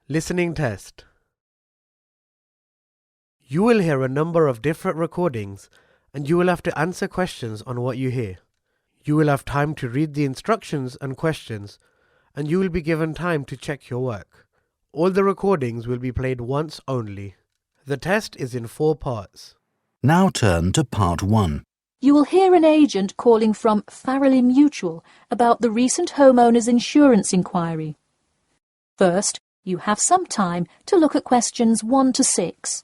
Listening test. You will hear a number of different recordings and you will have to answer questions on what you hear. You will have time to read the instructions and questions and you will be given time to check your work. All the recordings will be played once only. The test is in 4 parts. Now turn to part 1. You will hear an agent calling from Farrelly Mutual about the recent homeowners insurance inquiry. First, you have some time to look at questions 1 to 6.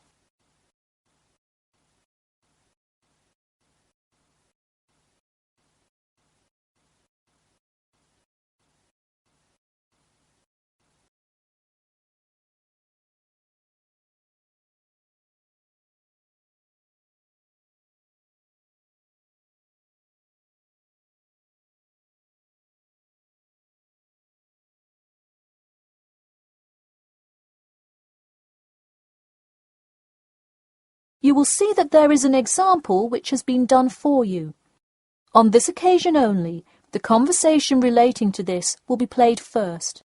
You will see that there is an example which has been done for you. On this occasion only, the conversation relating to this will be played first.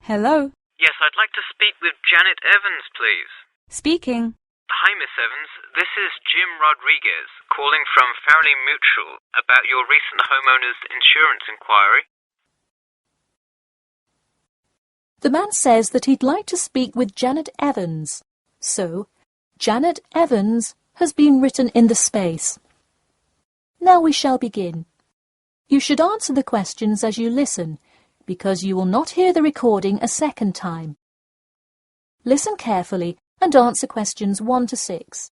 Hello. Yes, I'd like to speak with Janet Evans, please. Speaking. Hi, Miss Evans. This is Jim Rodriguez, calling from Farrelly Mutual about your recent homeowners insurance inquiry. The man says that he'd like to speak with Janet Evans. So, Janet Evans has been written in the space. Now we shall begin. You should answer the questions as you listen, because you will not hear the recording a second time. Listen carefully and answer questions 1 to 6.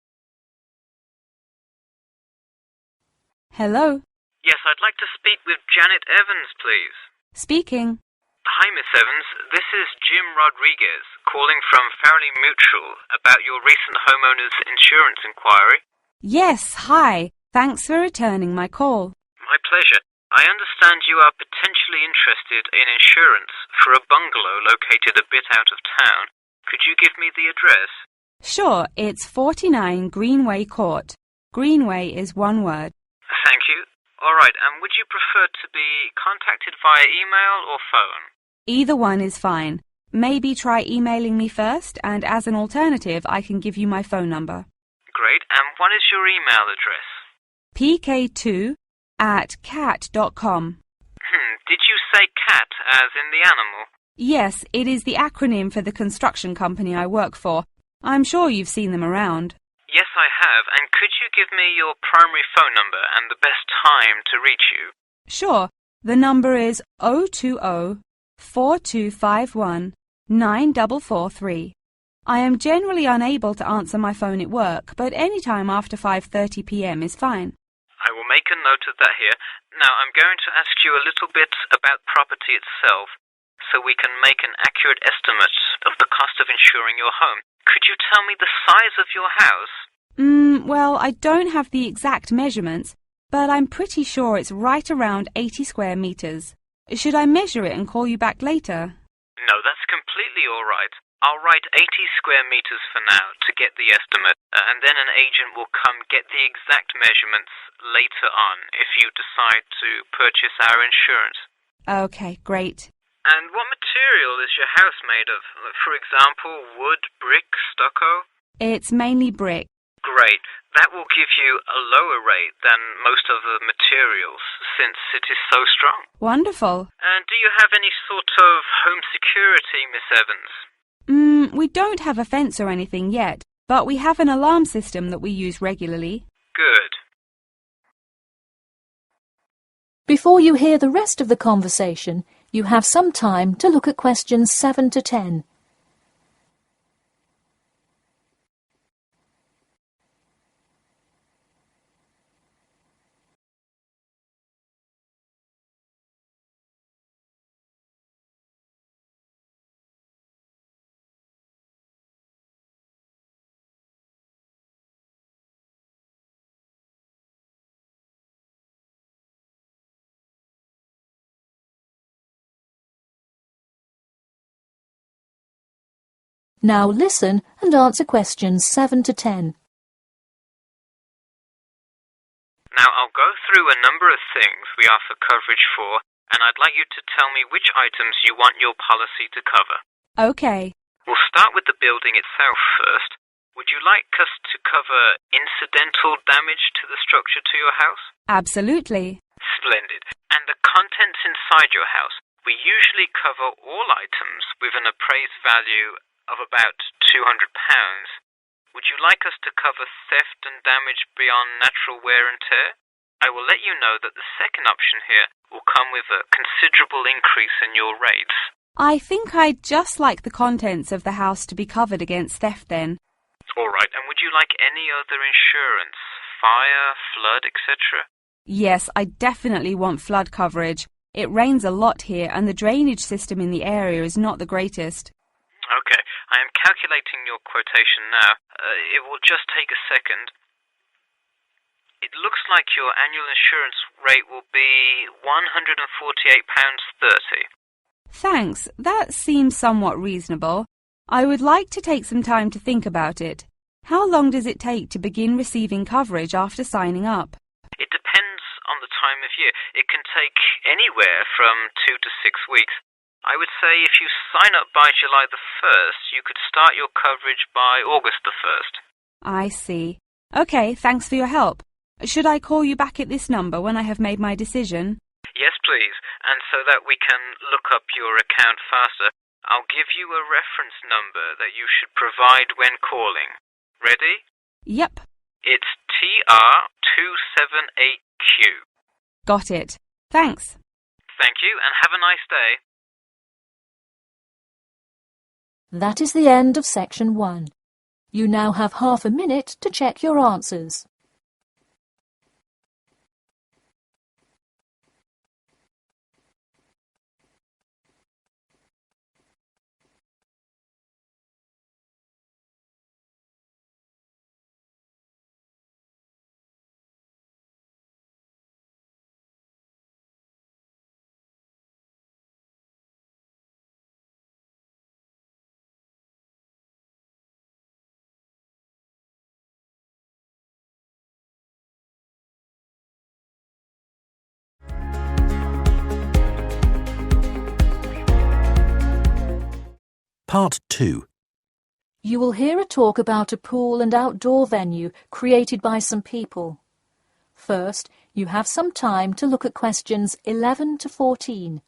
Hello. Yes, I'd like to speak with Janet Evans, please. Speaking. Hi, Miss Evans. This is Jim Rodriguez, calling from Farrelly Mutual about your recent homeowners insurance inquiry. Yes, hi. Thanks for returning my call. My pleasure. I understand you are potentially interested in insurance for a bungalow located a bit out of town. Could you give me the address? Sure, it's 49 Greenway Court. Greenway is one word. Thank you. All right, and would you prefer to be contacted via email or phone? Either one is fine. Maybe try emailing me first, and as an alternative, I can give you my phone number. Great, and what is your email address? pk2@cat.com. Did you say cat as in the animal? Yes, it is the acronym for the construction company I work for. I'm sure you've seen them around. Yes, I have, and could you give me your primary phone number and the best time to reach you? Sure. The number is 020-4251-9443. I am generally unable to answer my phone at work, but any time after 5:30 p.m. is fine. I will make a note of that here. Now, I'm going to ask you a little bit about property itself, so we can make an accurate estimate of the cost of insuring your home. Could you tell me the size of your house? Well, I don't have the exact measurements, but I'm pretty sure it's right around 80 square meters. Should I measure it and call you back later? No, that's completely all right. I'll write 80 square meters for now to get the estimate, and then an agent will come get the exact measurements later on if you decide to purchase our insurance. Okay, great. And what material is your house made of? For example, wood, brick, stucco? It's mainly brick. Great. That will give you a lower rate than most of the materials, since it is so strong. Wonderful. And do you have any sort of home security, Miss Evans? We don't have a fence or anything yet, but we have an alarm system that we use regularly. Good. Before you hear the rest of the conversation, you have some time to look at questions 7 to 10. Now listen and answer questions 7 to 10. Now, I'll go through a number of things we offer coverage for and I'd like you to tell me which items you want your policy to cover. OK. We'll start with the building itself first. Would you like us to cover incidental damage to the structure to your house? Absolutely. Splendid. And the contents inside your house? We usually cover all items with an appraised value of about £200. Would you like us to cover theft and damage beyond natural wear and tear? I will let you know that the second option here will come with a considerable increase in your rates. I think I'd just like the contents of the house to be covered against theft then. All right, and would you like any other insurance? Fire, flood, etc.? Yes, I definitely want flood coverage. It rains a lot here and the drainage system in the area is not the greatest. Okay, I am calculating your quotation now. It will just take a second. It looks like your annual insurance rate will be £148.30. Thanks, that seems somewhat reasonable. I would like to take some time to think about it. How long does it take to begin receiving coverage after signing up? It depends on the time of year. It can take anywhere from 2 to 6 weeks. I would say if you sign up by July the 1st, you could start your coverage by August the 1st. I see. OK, thanks for your help. Should I call you back at this number when I have made my decision? Yes, please. And so that we can look up your account faster, I'll give you a reference number that you should provide when calling. Ready? Yep. It's TR278Q. Got it. Thanks. Thank you, and have a nice day. That is the end of section 1. You now have half a minute to check your answers. Part 2. You will hear a talk about a pool and outdoor venue created by some people. First, you have some time to look at questions 11 to 14.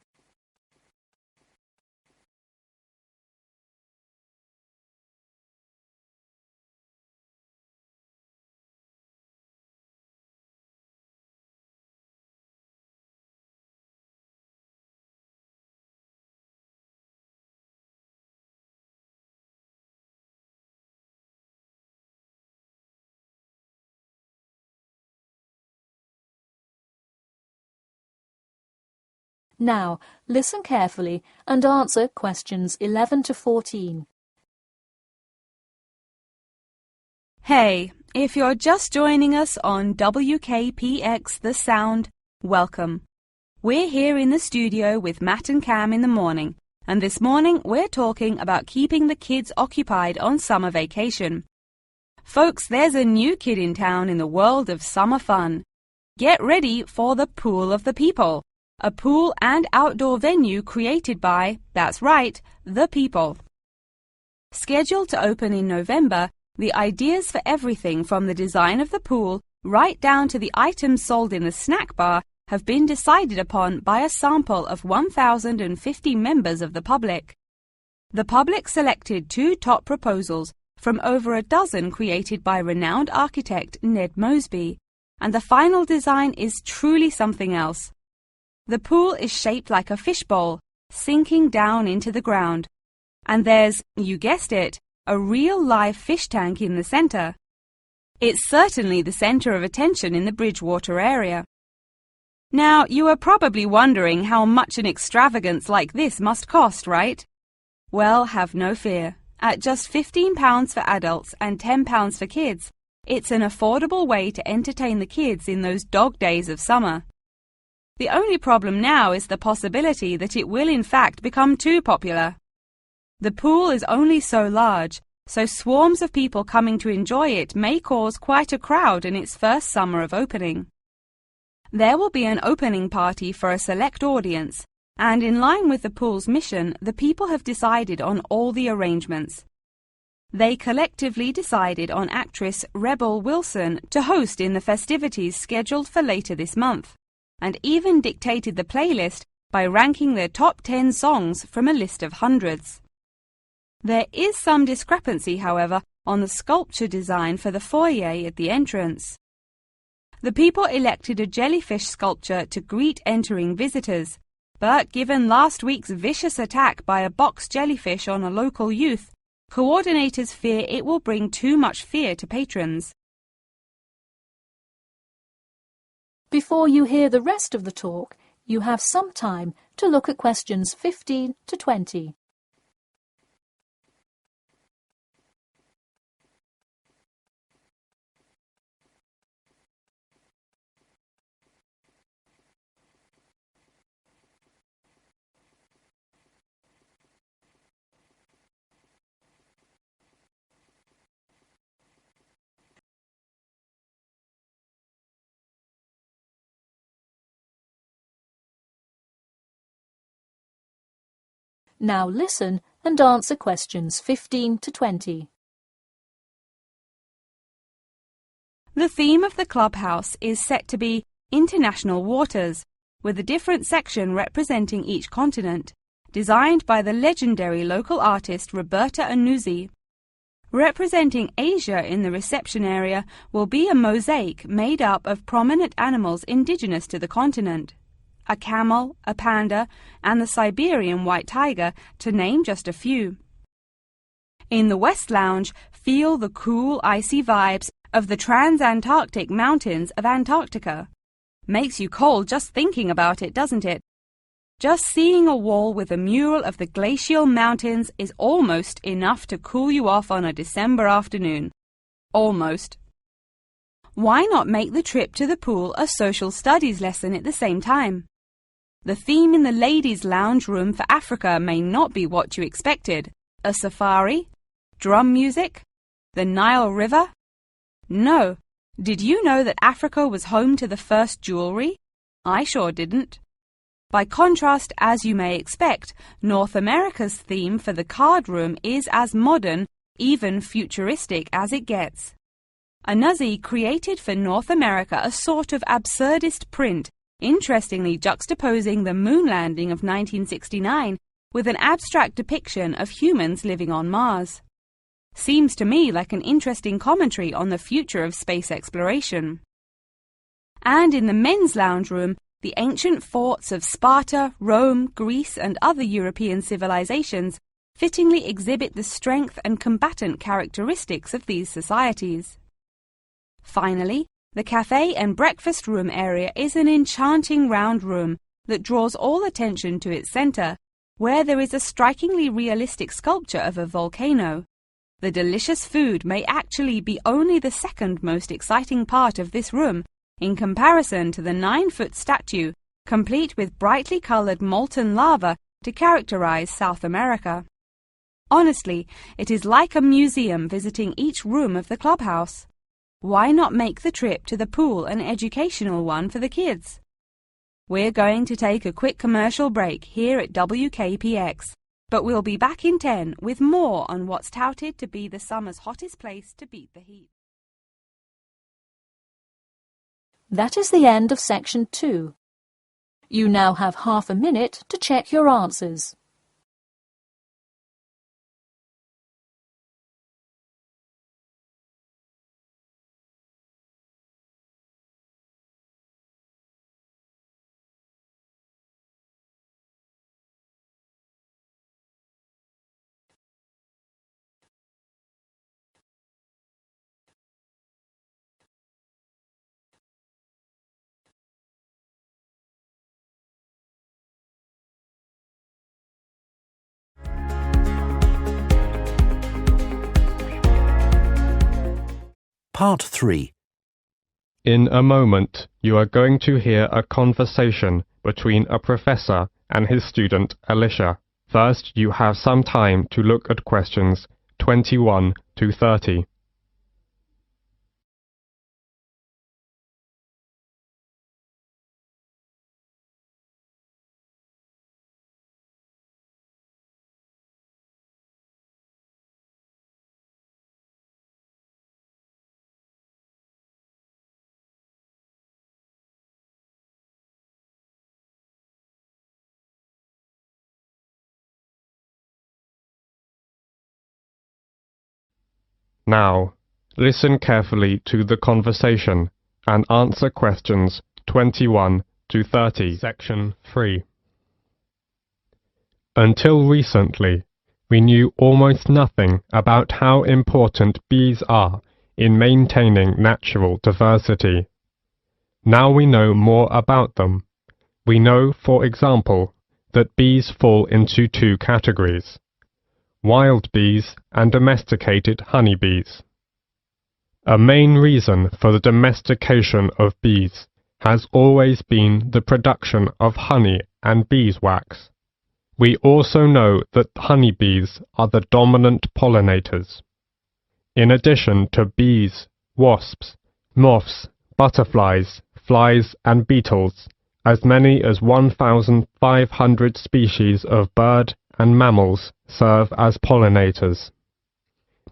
Now, listen carefully and answer questions 11 to 14. Hey, if you're just joining us on WKPX The Sound, welcome. We're here in the studio with Matt and Cam in the morning, and this morning we're talking about keeping the kids occupied on summer vacation. Folks, there's a new kid in town in the world of summer fun. Get ready for the Pool of the People. A pool and outdoor venue created by, that's right, the people. Scheduled to open in November, the ideas for everything from the design of the pool right down to the items sold in the snack bar have been decided upon by a sample of 1,050 members of the public. The public selected 2 top proposals from over a dozen created by renowned architect Ned Mosby, and the final design is truly something else. The pool is shaped like a fishbowl, sinking down into the ground. And there's, you guessed it, a real live fish tank in the center. It's certainly the center of attention in the Bridgewater area. Now, you are probably wondering how much an extravagance like this must cost, right? Well, have no fear. At just £15 for adults and £10 for kids, it's an affordable way to entertain the kids in those dog days of summer. The only problem now is the possibility that it will in fact become too popular. The pool is only so large, so swarms of people coming to enjoy it may cause quite a crowd in its first summer of opening. There will be an opening party for a select audience, and in line with the pool's mission, the people have decided on all the arrangements. They collectively decided on actress Rebel Wilson to host in the festivities scheduled for later this month, and even dictated the playlist by ranking their top 10 songs from a list of hundreds. There is some discrepancy, however, on the sculpture design for the foyer at the entrance. The people elected a jellyfish sculpture to greet entering visitors, but given last week's vicious attack by a box jellyfish on a local youth, coordinators fear it will bring too much fear to patrons. Before you hear the rest of the talk, you have some time to look at questions 15 to 20. Now listen and answer questions 15 to 20. The theme of the clubhouse is set to be International Waters, with a different section representing each continent, designed by the legendary local artist Roberta Annuzzi. Representing Asia in the reception area will be a mosaic made up of prominent animals indigenous to the continent. A camel, a panda, and the Siberian white tiger, to name just a few. In the West Lounge, feel the cool, icy vibes of the transantarctic mountains of Antarctica. Makes you cold just thinking about it, doesn't it? Just seeing a wall with a mural of the glacial mountains is almost enough to cool you off on a December afternoon. Almost. Why not make the trip to the pool a social studies lesson at the same time? The theme in the ladies' lounge room for Africa may not be what you expected. A safari? Drum music? The Nile River? No. Did you know that Africa was home to the first jewelry? I sure didn't. By contrast, as you may expect, North America's theme for the card room is as modern, even futuristic as it gets. Annuzzi created for North America a sort of absurdist print, interestingly juxtaposing the moon landing of 1969 with an abstract depiction of humans living on Mars. Seems to me like an interesting commentary on the future of space exploration. And in the men's lounge room, the ancient forts of Sparta, Rome, Greece, and other European civilizations fittingly exhibit the strength and combatant characteristics of these societies. Finally, the cafe and breakfast room area is an enchanting round room that draws all attention to its center, where there is a strikingly realistic sculpture of a volcano. The delicious food may actually be only the second most exciting part of this room, in comparison to the 9-foot statue, complete with brightly colored molten lava to characterize South America. Honestly, it is like a museum visiting each room of the clubhouse. Why not make the trip to the pool an educational one for the kids? We're going to take a quick commercial break here at WKPX, but we'll be back in 10 with more on what's touted to be the summer's hottest place to beat the heat. That is the end of section 2. You now have half a minute to check your answers. Part 3. In a moment, you are going to hear a conversation between a professor and his student Alicia. First, you have some time to look at questions 21 to 30. Now, listen carefully to the conversation and answer questions 21 to 30. Section 3. Until recently, we knew almost nothing about how important bees are in maintaining natural diversity. Now we know more about them. We know, for example, that bees fall into two categories: wild bees and domesticated honeybees. A main reason for the domestication of bees has always been the production of honey and beeswax. We also know that honeybees are the dominant pollinators. In addition to bees, wasps, moths, butterflies, flies and beetles, as many as 1,500 species of bird and mammals serve as pollinators.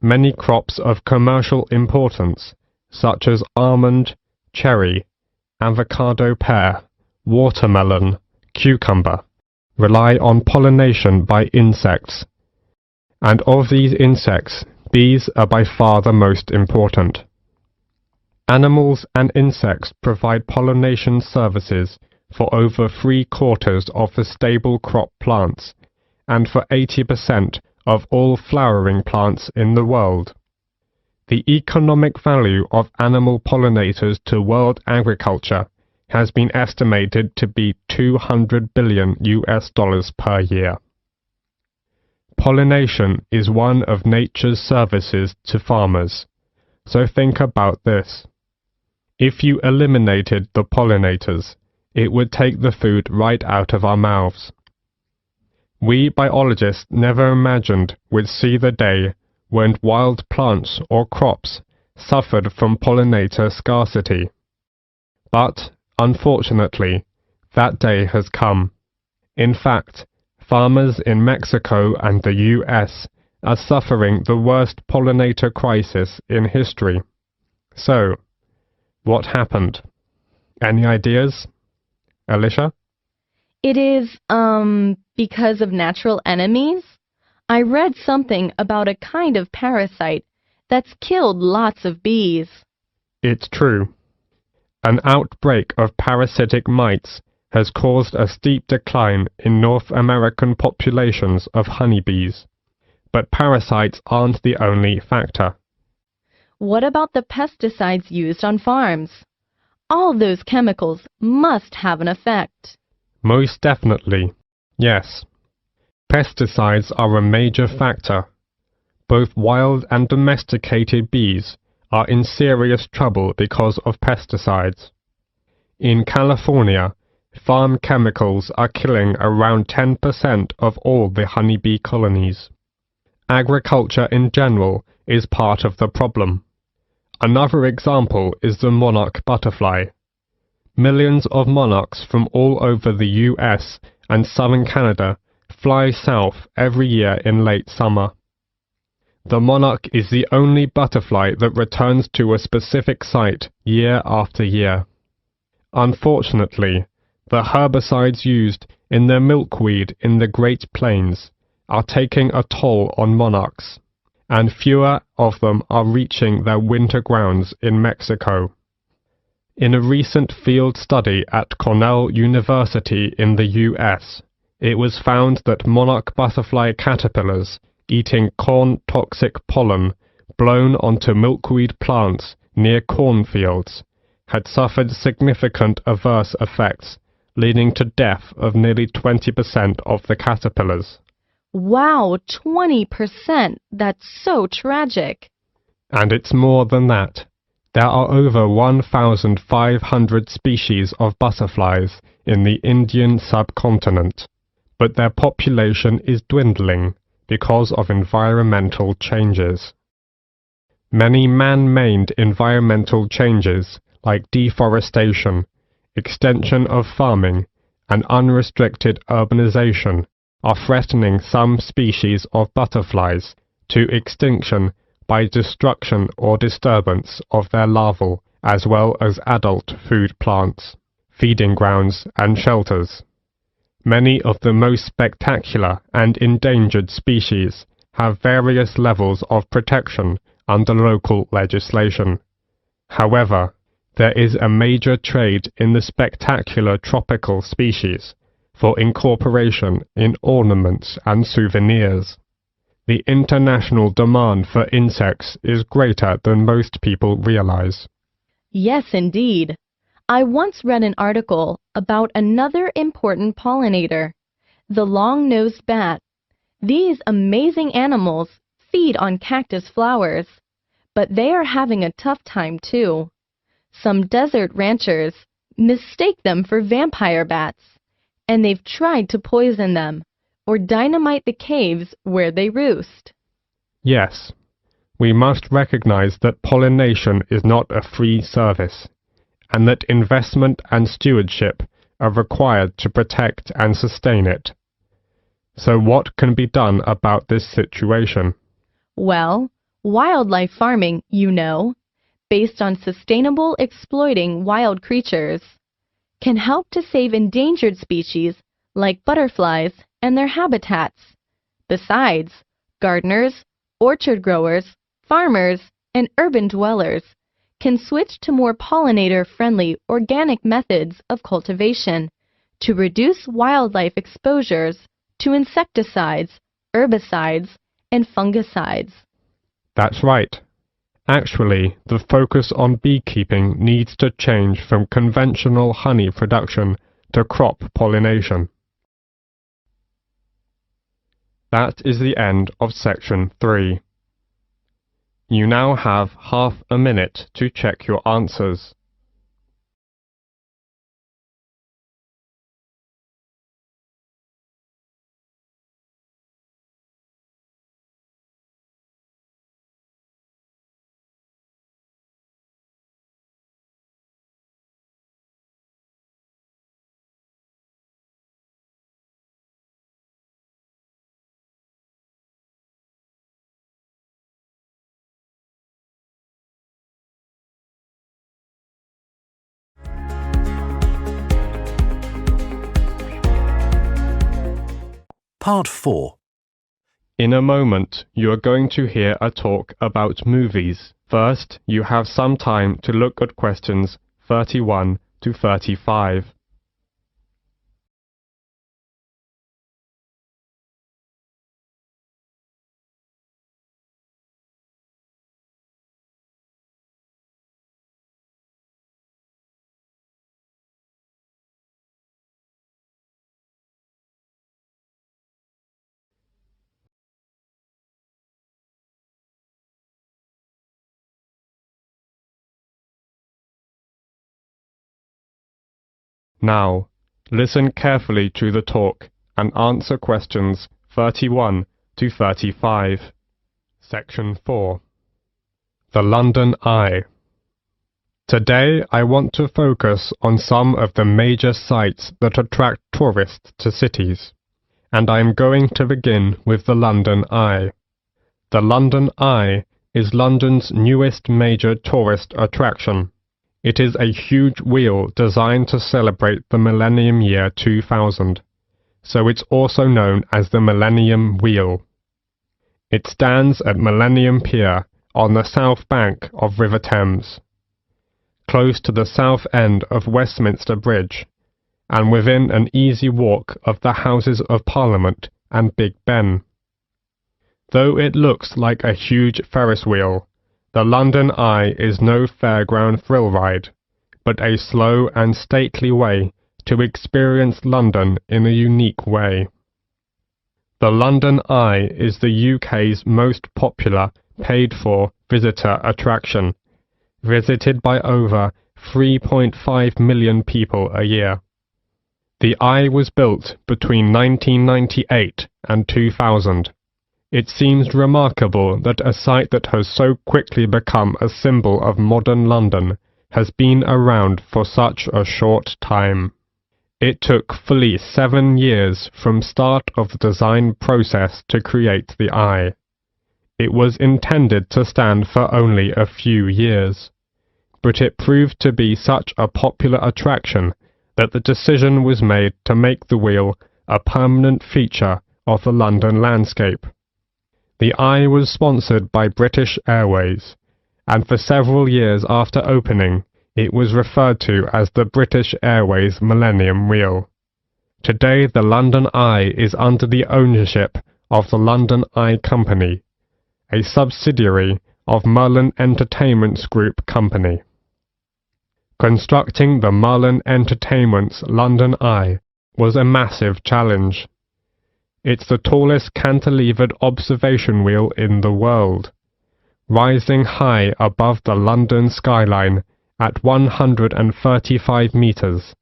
Many crops of commercial importance, such as almond, cherry, avocado pear, watermelon, cucumber, rely on pollination by insects, and of these insects, bees are by far the most important. Animals and insects provide pollination services for over 3/4 of the stable crop plants, and for 80% of all flowering plants in the world. The economic value of animal pollinators to world agriculture has been estimated to be $200 billion per year. Pollination is one of nature's services to farmers, so think about this. If you eliminated the pollinators, it would take the food right out of our mouths. We biologists never imagined we'd see the day when wild plants or crops suffered from pollinator scarcity. But, unfortunately, that day has come. In fact, farmers in Mexico and the US are suffering the worst pollinator crisis in history. So, what happened? Any ideas? Alicia? It is, because of natural enemies? I read something about a kind of parasite that's killed lots of bees. It's true. An outbreak of parasitic mites has caused a steep decline in North American populations of honeybees. But parasites aren't the only factor. What about the pesticides used on farms? All those chemicals must have an effect. Most definitely, yes. Pesticides are a major factor. Both wild and domesticated bees are in serious trouble because of pesticides. In California, farm chemicals are killing around 10% of all the honeybee colonies. Agriculture in general is part of the problem. Another example is the monarch butterfly. Millions of monarchs from all over the US and southern Canada fly south every year in late summer. The monarch is the only butterfly that returns to a specific site year after year. Unfortunately, the herbicides used in the milkweed in the Great Plains are taking a toll on monarchs, and fewer of them are reaching their winter grounds in Mexico. In a recent field study at Cornell University in the US, it was found that monarch butterfly caterpillars eating corn-toxic pollen blown onto milkweed plants near cornfields had suffered significant adverse effects, leading to death of nearly 20% of the caterpillars. Wow, 20%! That's so tragic. And it's more than that. There are over 1,500 species of butterflies in the Indian subcontinent, but their population is dwindling because of environmental changes. Many man-made environmental changes like deforestation, extension of farming, and unrestricted urbanization are threatening some species of butterflies to extinction by destruction or disturbance of their larval as well as adult food plants, feeding grounds and shelters. Many of the most spectacular and endangered species have various levels of protection under local legislation. However, there is a major trade in the spectacular tropical species for incorporation in ornaments and souvenirs. The international demand for insects is greater than most people realize. Yes, indeed. I once read an article about another important pollinator, the long-nosed bat. These amazing animals feed on cactus flowers, but they are having a tough time too. Some desert ranchers mistake them for vampire bats, and they've tried to poison them or dynamite the caves where they roost. Yes, we must recognize that pollination is not a free service, and that investment and stewardship are required to protect and sustain it. So what can be done about this situation? Well, wildlife farming, based on sustainable exploiting wild creatures, can help to save endangered species like butterflies and their habitats. Besides, gardeners, orchard growers, farmers, and urban dwellers can switch to more pollinator-friendly organic methods of cultivation to reduce wildlife exposures to insecticides, herbicides, and fungicides. That's right. Actually, the focus on beekeeping needs to change from conventional honey production to crop pollination. That is the end of section 3. You now have half a minute to check your answers. Part 4. In a moment, you are going to hear a talk about movies. First, you have some time to look at questions 31 to 35. Now, listen carefully to the talk and answer questions 31 to 35. Section 4. The London Eye. Today I want to focus on some of the major sites that attract tourists to cities, and I am going to begin with the London Eye. The London Eye is London's newest major tourist attraction. It is a huge wheel designed to celebrate the millennium year 2000, so it's also known as the Millennium Wheel. It stands at Millennium Pier on the south bank of River Thames, close to the south end of Westminster Bridge, and within an easy walk of the Houses of Parliament and Big Ben. Though it looks like a huge Ferris wheel, the London Eye is no fairground thrill ride, but a slow and stately way to experience London in a unique way. The London Eye is the UK's most popular paid-for visitor attraction, visited by over 3.5 million people a year. The Eye was built between 1998 and 2000. It seems remarkable that a site that has so quickly become a symbol of modern London has been around for such a short time. It took fully 7 years from start of the design process to create the Eye. It was intended to stand for only a few years, but it proved to be such a popular attraction that the decision was made to make the wheel a permanent feature of the London landscape. The Eye was sponsored by British Airways, and for several years after opening, it was referred to as the British Airways Millennium Wheel. Today the London Eye is under the ownership of the London Eye Company, a subsidiary of Merlin Entertainments Group Company. Constructing the Merlin Entertainments London Eye was a massive challenge. It's the tallest cantilevered observation wheel in the world, rising high above the London skyline at 135 metres.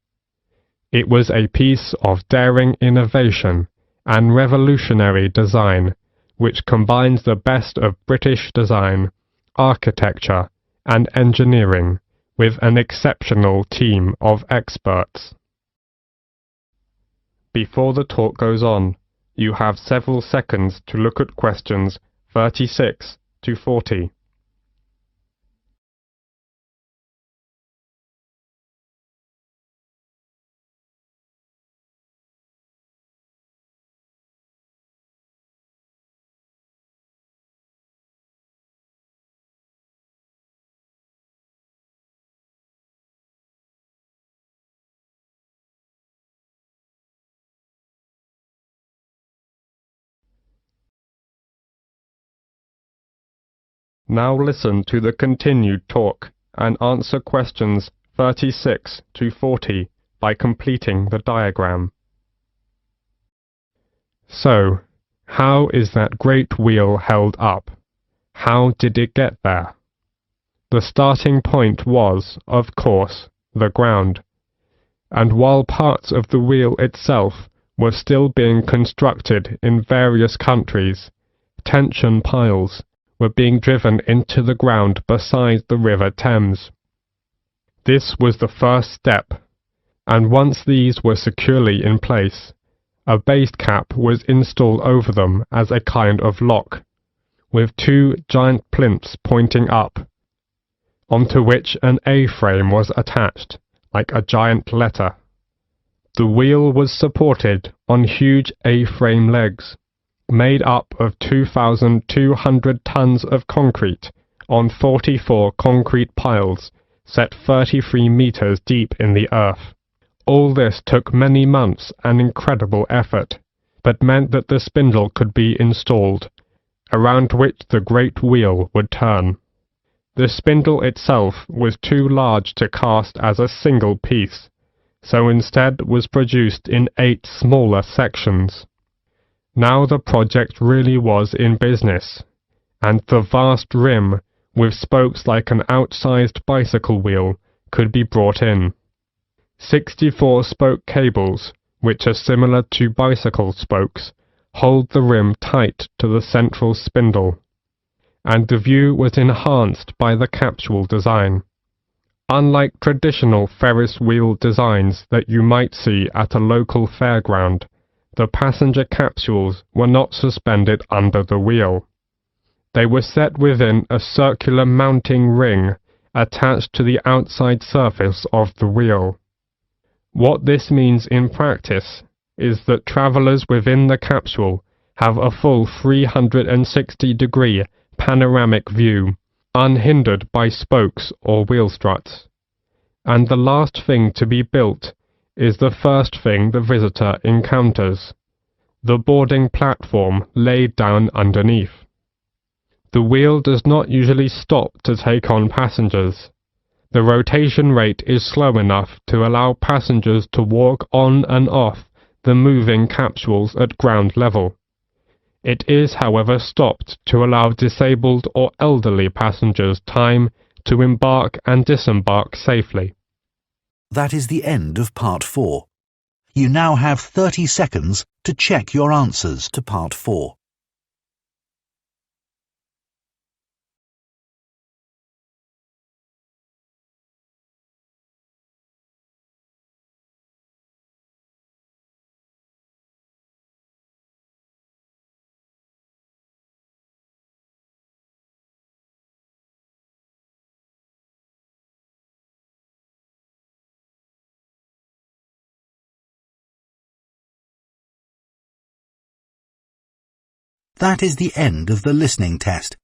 It was a piece of daring innovation and revolutionary design which combines the best of British design, architecture and engineering with an exceptional team of experts. Before the talk goes on, you have several seconds to look at questions 36 to 40. Now listen to the continued talk and answer questions 36 to 40 by completing the diagram. So, how is that great wheel held up? How did it get there? The starting point was, of course, the ground, and while parts of the wheel itself were still being constructed in various countries, tension piles were being driven into the ground beside the River Thames. This was the first step, and once these were securely in place, a base cap was installed over them as a kind of lock, with two giant plinths pointing up, onto which an A-frame was attached, like a giant letter. The wheel was supported on huge A-frame legs, made up of 2,200 tons of concrete on 44 concrete piles set 33 meters deep in the earth. All this took many months and incredible effort, but meant that the spindle could be installed, around which the great wheel would turn. The spindle itself was too large to cast as a single piece, so instead was produced in 8 smaller sections. Now the project really was in business, and the vast rim, with spokes like an outsized bicycle wheel, could be brought in. 64 spoke cables, which are similar to bicycle spokes, hold the rim tight to the central spindle, and the view was enhanced by the capsule design. Unlike traditional Ferris wheel designs that you might see at a local fairground, the passenger capsules were not suspended under the wheel. They were set within a circular mounting ring attached to the outside surface of the wheel. What this means in practice is that travellers within the capsule have a full 360-degree panoramic view, unhindered by spokes or wheel struts. And the last thing to be built is the first thing the visitor encounters: the boarding platform laid down underneath. The wheel does not usually stop to take on passengers. The rotation rate is slow enough to allow passengers to walk on and off the moving capsules at ground level. It is, however, stopped to allow disabled or elderly passengers time to embark and disembark safely. That is the end of Part 4. You now have 30 seconds to check your answers to Part 4. That is the end of the listening test.